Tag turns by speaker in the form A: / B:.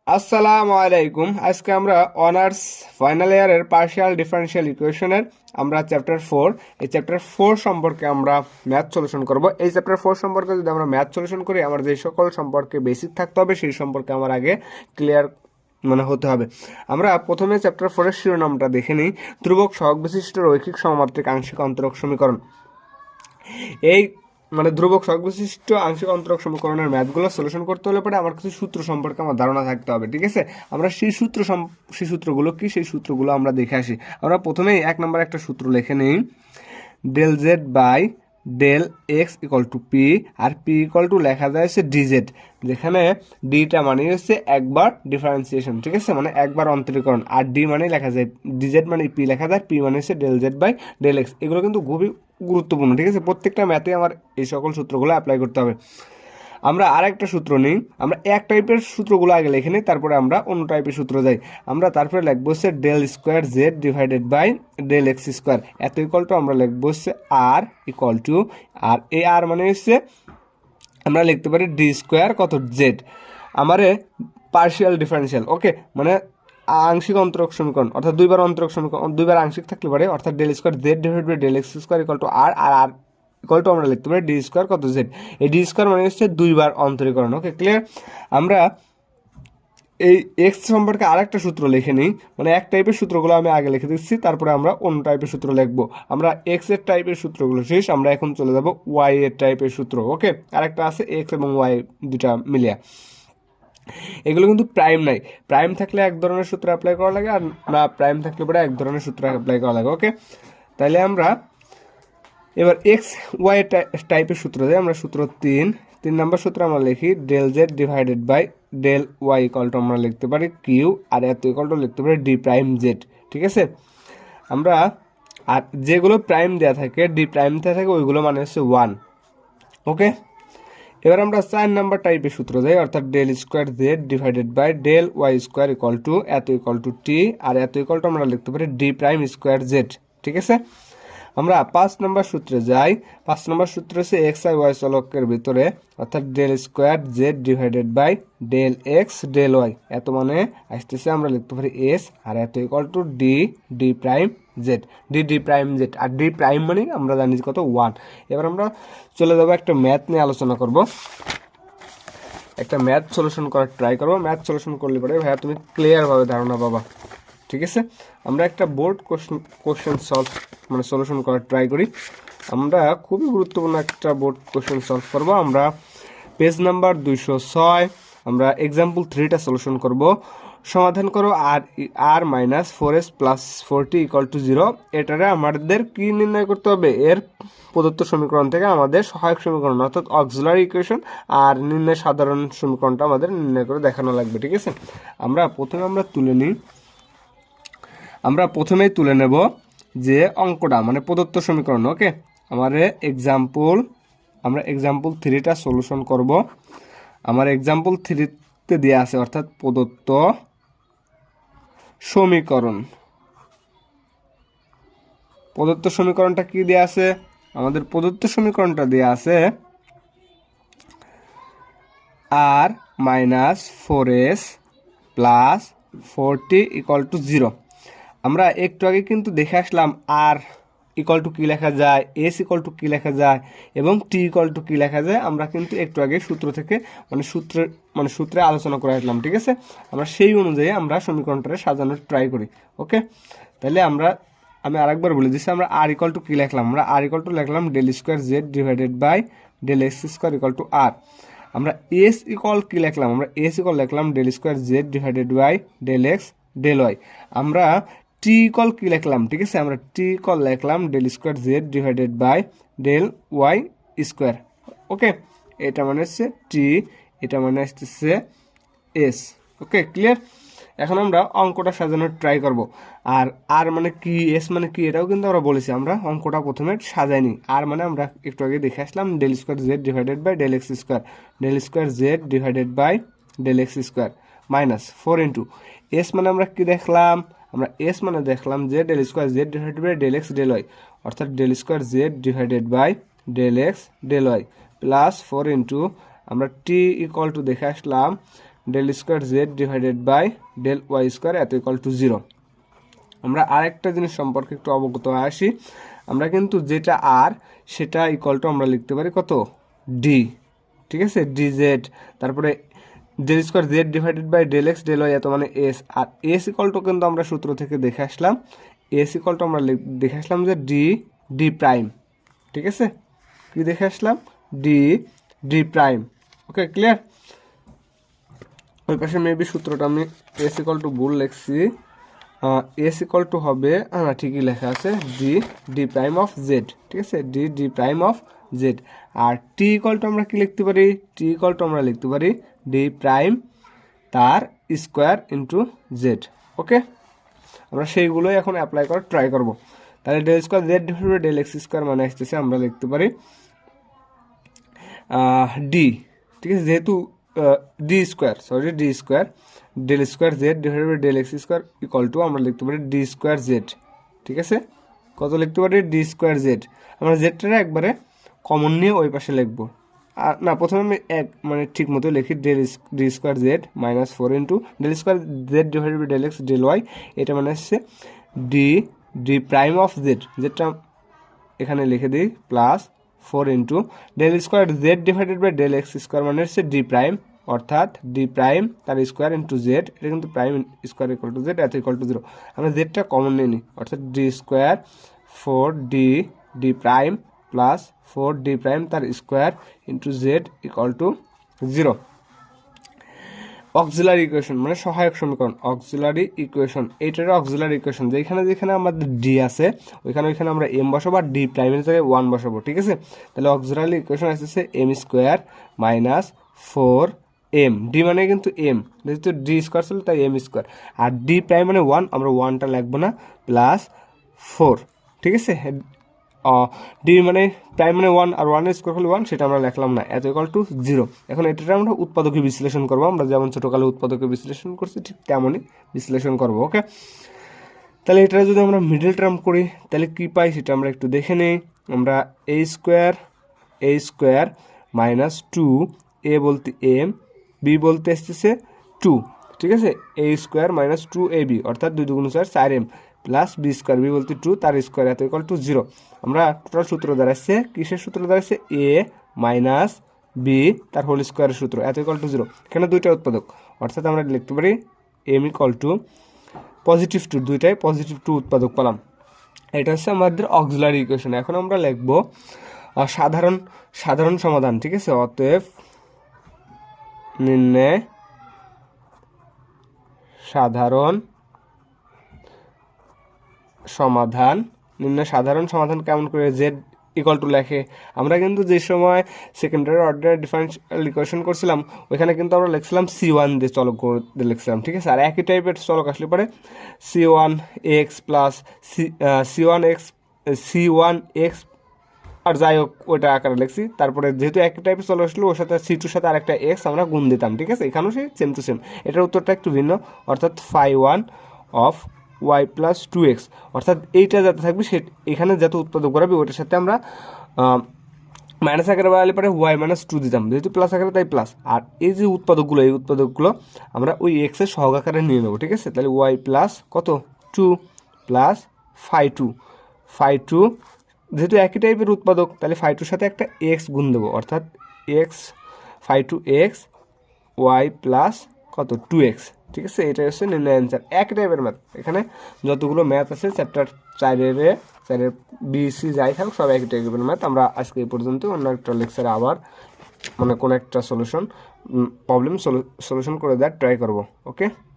A: আসসালামু আলাইকুম। আজকে আমরা অনার্স ফাইনাল ইয়ারের পার্শিয়াল ডিফারেনশিয়াল ইকুয়েশনের আমরা চ্যাপ্টার 4 এই চ্যাপ্টার 4 সম্পর্কে আমরা ম্যাথ সলিউশন করব। এই চ্যাপ্টার 4 সম্পর্কে যদি আমরা ম্যাথ সলিউশন করি, আমার যে সকল সম্পর্কে বেসিক থাকতে হবে সেই সম্পর্কে আমার আগে ক্লিয়ার হতে হবে। আমরা প্রথমে চ্যাপ্টার 4 এর শিরোনামটা দেখে নিই, ধ্রুবক সহগ বিশিষ্ট রৈখিক সমমাত্রিক আংশিক অন্তরক সমীকরণ। এই ধ্রুবক সহগ বিশিষ্ট আংশিক অন্তরক সমীকরণের ম্যাথগুলো সলিউশন করতে হলে পরে আমার কিছু সূত্র সম্পর্কে আমার ধারণা থাকতে হবে, ঠিক আছে। আমরা সেই সূত্রগুলো কি, সেই সূত্রগুলো আমরা দেখে আসি। আমরা প্রথমেই 1 নম্বর একটা সূত্র লিখে নিই, del Z by del X equal to P, আর পি ইকুয়াল টু লেখা যায় হচ্ছে ডিজেড, যেখানে ডিটা মানে হচ্ছে একবার ডিফারেন্সিয়েশন, ঠিক আছে, মানে একবার অন্তরীকরণ, আর ডি মানে লেখা যায় ডিজেড মানে পি লেখা যায়, পি মানে হচ্ছে del Z by del X. এগুলো কিন্তু খুবই গুরুত্বপূর্ণ, ঠিক আছে। প্রত্যেকটা ম্যাথে আমার এই সকল সূত্রগুলো অ্যাপ্লাই করতে হবে। আমরা আরেকটা সূত্র নিই, আমরা এক টাইপের সূত্রগুলো আগে লিখে নিই, তারপরে আমরা অন্য টাইপের সূত্র যাই। আমরা তারপরে লিখবো হচ্ছে del square Z divided by del x square, এত ইকুয়াল টু আমরা লিখবো হচ্ছে আর ইকুয়াল টু, আর এই আর মানে হচ্ছে আমরা লিখতে পারি ডি স্কোয়ার কত জেড, আমারে পার্শিয়াল ডিফারেন্সিয়াল, ওকে, মানে আংশিক অন্তরক সমীকরণ, অর্থাৎ দুইবার অন্তরক সমীকরণ, দুইবার আংশিক থাকলে পারে, অর্থাৎ del square Z divide by del x square equal to R, আর আর ইকুয়াল টু আমরা লিখতে পারি ডি স্কোয়ার কত জেড। এই ডি স্কোয়ার মানে হচ্ছে দুইবার অন্তরীকরণ, ওকে, ক্লিয়ার। আমরা এই এক্স সম্পর্কে আরেকটা সূত্র লিখে নিই, মানে এক টাইপের সূত্রগুলো আমি আগে লিখে দিচ্ছি, তারপরে আমরা অন্য টাইপের সূত্র লিখবো। আমরা এক্স এর টাইপের সূত্রগুলো শেষ, আমরা এখন চলে যাব ওয়াই এর টাইপের সূত্র, ওকে। আরেকটা আছে এক্স এবং ওয়াই দুটা মিলিয়া। এগুলো কিন্তু প্রাইম নাই, প্রাইম থাকলে এক ধরনের সূত্র অ্যাপ্লাই করা লাগে, আর না প্রাইম থাকলে পরে এক ধরনের সূত্র অ্যাপ্লাই করা লাগে, ওকে। তাইলে আমরা এবার এক্স ওয়াই টাইপের সূত্র দেয়, আমরা সূত্র 3 নম্বর সূত্র আমরা লিখি del Z divided by del Y equal to আমরা লিখতে পারি কিউ, আর এত ইকুয়াল টু লিখতে পারি ডি প্রাইম জেড, ঠিক আছে। আমরা আর যেগুলো প্রাইম দেওয়া থাকে, ডি প্রাইম দেওয়া থাকে, ওইগুলো মানে হচ্ছে 1, ওকে। এবার আমরা 4 নাম্বার টাইপের সূত্র দেই, অর্থাৎ del square Z divided by del Y square equal to এত ইকুয়াল টু টি, আর এত ইকুয়াল টু আমরা লিখতে পারি ডি প্রাইম স্কোয়ার জেড, ঠিক আছে। আমরা 5 নম্বর সূত্রে যাই। 5 নম্বর সূত্র হচ্ছে এক্স আর ওয়াই চলকের ভিতরে, অর্থাৎ del square Z divided by del x del Y, এত মানে আসতেছে আমরা লিখতে পারি এস, আর এত equal to D D prime Z, D prime Z, আর ডি প্রাইম মানে আমরা জানি কত 1। এবার আমরা চলে যাবো একটা ম্যাথ নিয়ে আলোচনা করব, একটা ম্যাথ সলিউশন করার ট্রাই করবো। ম্যাথ সলিউশন করলে পরে ভাইয়া তুমি ক্লিয়ারভাবে ধারণা পাবা, ঠিক আছে। আমরা একটা বোর্ড কোশ্চেন সলিউশন করার ট্রাই করি। আমরা খুবই গুরুত্বপূর্ণ একটা বোর্ড কোশ্চেন সলভ করব। আমরা পেজ নাম্বার 206, আমরা এক্সাম্পল 3টা সলিউশন করব। সমাধান করো r minus 4s plus 40 equal to 0। এটারে আমাদের কি নির্ণয় করতে হবে, এর প্রদত্ত সমীকরণ থেকে আমাদের সহায়ক সমীকরণ অর্থাৎ অক্সিলারি ইকুয়েশন আর নির্ণয় সাধারণ সমীকরণটা আমাদের নির্ণয় করে দেখানো লাগবে, ঠিক আছে। আমরা প্রথমেই তুলে নেব যে অঙ্কটা মানে প্রদত্ত সমীকরণ, ওকে। আমরা এক্সাম্পল 3টা সলিউশন করব। আমার এক্সাম্পল 3তে দেওয়া আছে, অর্থাৎ প্রদত্ত সমীকরণটা কি দেওয়া আছে, আমাদের প্রদত্ত সমীকরণটা দেওয়া আছে r minus 4s plus 40 equal to 0। আমরা একটু আগে কিন্তু দেখে আসলাম আর ইকুয়াল টু কী লেখা যায়, এস ইকুয়াল টু কী লেখা যায়, এবং টি ইকুয়াল টু কী লেখা যায়। আমরা কিন্তু একটু আগে সূত্র থেকে সূত্রে আলোচনা করে আসলাম, ঠিক আছে। আমরা সেই অনুযায়ী আমরা সমীকরণটা সাজানোর ট্রাই করি, ওকে। তাহলে আমি আরেকবার বলে দিচ্ছি, আমরা আর ইকুয়াল টু কী লিখলাম, আমরা আর ইকুয়াল টু লিখলাম del square Z divided by del x square equal to r. আমরা এস ইকুয়াল কী লিখলাম, আমরা এস ইকুয়াল লিখলাম del square Z divided by del x del y. আমরা টি ইকুয়াল কি লিখলাম, ঠিক আছে, আমরা টি ইকুয়াল লিখলাম del square Z divided by del Y square, okay. এটা মানে হচ্ছে টি, এটা মানে আসতেছে এস, ওকে, ক্লিয়ার। এখন আমরা অঙ্কটা সাজানোর ট্রাই করব। আর মানে কি, এস মানে কি, এটাও কিন্তু আমরা বলেছি। আমরা অঙ্কটা প্রথমে সাজাইনি। আর মানে আমরা একটু আগে দেখে আসলাম del square Z divided by del x square, del square Z divided by del x square minus 4 into s মানে আমরা কি দেখলাম, আমরা এস মানে দেখলাম যে del square Z divided by del x del y, অর্থাৎ del square Z divided by del x del y plus 4 into আমরা টি ইকুয়াল টু দেখে আসলাম del square Z divided by del Y square এত equal to 0। আমরা আরেকটা জিনিস সম্পর্কে একটু অবগত হয়ে আসি। আমরা কিন্তু যেটা আর সেটা ইকুয়াল টু আমরা লিখতে পারি কত, ডি, ঠিক আছে, ডি জেড, তারপরে del square Z divided by del x del Y এত মানে এস, আর এস ইকুয়াল টু কিন্তু আমরা সূত্র থেকে দেখে আসলাম, এস ইকুয়াল টু আমরা দেখে আসলাম যে ডি ডি প্রাইম, ঠিক আছে, কি দেখে আসলাম, ডি ডি প্রাইম। ওকে, ক্লিয়ার। ওই পাশে মেবি সূত্রটা আমি এস ইকুয়াল টু ভুল লিখছি, এস ইকুয়াল টু হবে, না ঠিকই লেখা আছে, D D prime of Z, ঠিক আছে, D D prime of Z. আর টি ইকুয়াল টু আমরা কি লিখতে পারি, টি ইকুয়াল টু আমরা লিখতে পারি ডি প্রাইম তার স্কোয়ার ইন্টু জেড। ওকে, আমরা সেইগুলোই এখন অ্যাপ্লাই করার ট্রাই করব। তাহলে del square Z divided by del x square মানে আসতেছে আমরা লিখতে পারি ডি, ঠিক আছে, যেহেতু D square del square Z divided by del x square equal to আমরা লিখতে পারি ডি স্কোয়ার জেড, ঠিক আছে, কত লিখতে পারি, ডি স্কোয়ার জেড। আমরা জেডটা একবারে কমন নিয়ে ওই পাশে লিখবো, আর না প্রথমে আমি মানে ঠিক মতো লিখি D square Z minus 4 into del square Z divided by del x del Y, এটা মানে হচ্ছে D D prime of Z, যেটা এখানে লিখে দিই plus 4 into del square Z divided by del x square মানে হচ্ছে ডি প্রাইম, অর্থাৎ ডি প্রাইম তার স্কোয়ার ইন্টু জেড, এটা কিন্তু prime square equal to Z এত ইকুয়াল টু 0। আমরা জেডটা কমন নিয়ে নিই, অর্থাৎ D square 4 D D prime plus 4 D prime তার square into z equal to 0। Auxiliary equation মানে সহায়ক সমীকরণ, অক্সিলারি ইকুয়েশন, এইটার অক্সিলারি ইকুয়েশন যেখানে যেখানে আমাদের ডি আছে ওইখানে আমরা এম বসাবো আর ডি প্রাইমের জায়গায় 1 বসাবো, ঠিক আছে। তাহলে অক্সিলারি ইকুয়েশন আসতেছে M square minus 4 M, D মানে কিন্তু এম, যেহেতু ডি স্কোয়ার ছিল তাই এম স্কোয়ার, আর ডি প্রাইম মানে 1, আমরা 1টা লিখবো না, প্লাস 4, ঠিক আছে, ডি মানে প্রাইম মানে 1 আর 1 স্কোয়ার হলে 1, সেটা আমরা লিখলাম না, এত ইকুয়াল টু 0। এখন এটা আমরা উৎপাদকে বিশ্লেষণ করবো, আমরা যেমন ছোটোকালে উৎপাদকে বিশ্লেষণ করছি ঠিক তেমনই বিশ্লেষণ করবো। ওকে, তাহলে এটা যদি আমরা মিডল টার্ম করি তাহলে কি পাই সেটা আমরা একটু দেখে নিই। আমরা এ স্কোয়ার মাইনাস 2 এ বলতে এম, বি বলতে আসতেছে 2, ঠিক আছে, A square minus 2 A B অর্থাৎ 2 2 4 4 M plus B square, B বলতে 2 তার স্কোয়ার এত ইকুয়াল টু 0। আমরা টোটাল সূত্র দাঁড়াচ্ছে, কিসের সূত্র দাঁড়াচ্ছে, এ মাইনাস বি তার হোল স্কোয়ারের সূত্র এত ইকুয়াল টু 0। এখানে দুইটা উৎপাদক, অর্থাৎ আমরা লিখতে পারি এম ইকুয়াল টু পজিটিভ 2, দুইটাই পজিটিভ 2 উৎপাদক পেলাম। এটা হচ্ছে আমাদের অক্সিলারি ইকুয়েশন। এখন আমরা লিখব সাধারণ সমাধান, ঠিক আছে, অতএব নির্ণয় সাধারণ সমাধান কেমন করে, জেড ইকুয়াল টু লেখে। আমরা কিন্তু যে সময় সেকেন্ডারি অর্ডার ডিফারেন্সিয়াল ইকুয়েশন করছিলাম ওইখানে কিন্তু আমরা লিখছিলাম C1 দিয়ে চলক করে লিখছিলাম, ঠিক আছে, আর একই টাইপের চলক আসলে পরে C1x প্লাস C1x আর যাই হোক ওইটা আকারে লিখছি। তারপরে যেহেতু একই টাইপের চলক আসলো ওর সাথে C2 সাথে আরেকটা x আমরা গুণ দিতাম, ঠিক আছে, এখানেও সেই সেম টু সেম। এটার উত্তরটা একটু ভিন্ন, অর্থাৎ phi1 of y plus 2x, অর্থাৎ এইটা যাতে থাকবে সে এখানে যত উৎপাদক করাবে ওইটার সাথে আমরা মাইনাস আকারে বাড়ালে পরে y মাইনাস 2 দিতাম, যেহেতু প্লাস আকারে তাই প্লাস। আর এই যে উৎপাদকগুলো আমরা ওই x এর সহগ আকারে নিয়ে নেবো, ঠিক আছে। তাহলে y প্লাস কত 2 প্লাস phi2 যেহেতু একই টাইপের উৎপাদক তাহলে phi2 সাথে একটা x গুণ দেবো, অর্থাৎ phi2x y প্লাস কত 2x, ঠিক আছে। এটা হচ্ছে নির্ণয় অ্যান্সার, একই টাইপের ম্যাথ। এখানে যতগুলো ম্যাথ আছে চ্যাপ্টার 4-এর BC যাই থাকুক সব একই টাইপের ম্যাথ। আমরা আজকে এই পর্যন্ত, অন্য একটা লেকচারে আবার মানে কোনো একটা প্রবলেম সলিউশন করে দেওয়ার ট্রাই করব। ওকে।